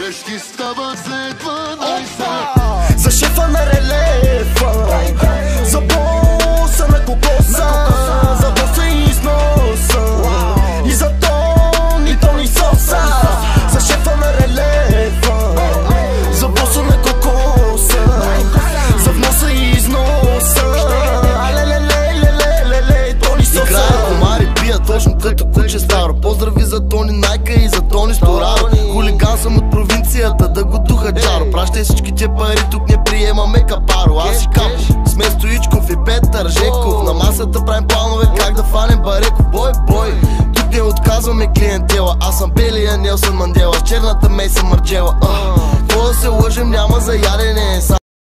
Срещи стават след 12. За шефа на релефа, за боса на кокоса, за боса и износа, и за Тони Соса. За шефа на релефа, за боса на кокоса, за вноса и износа. Тони Соса. Играят комари, пия точно като куче старо. Поздрави за Тони Найка и за Тони Сторадо. Хулиган съм от провинцията, да го духа джаро. Пращай всичките пари, тук не приемаме капаро. Аз си капо, сме Стоичков и Петър Жеков. На масата правим планове как да фанем Бареков. Бой, тук не отказваме клиентела. Аз съм белия Нелсън Мандела, с черната Мейсън Марджела. Какво да се лъжем, няма за ядене.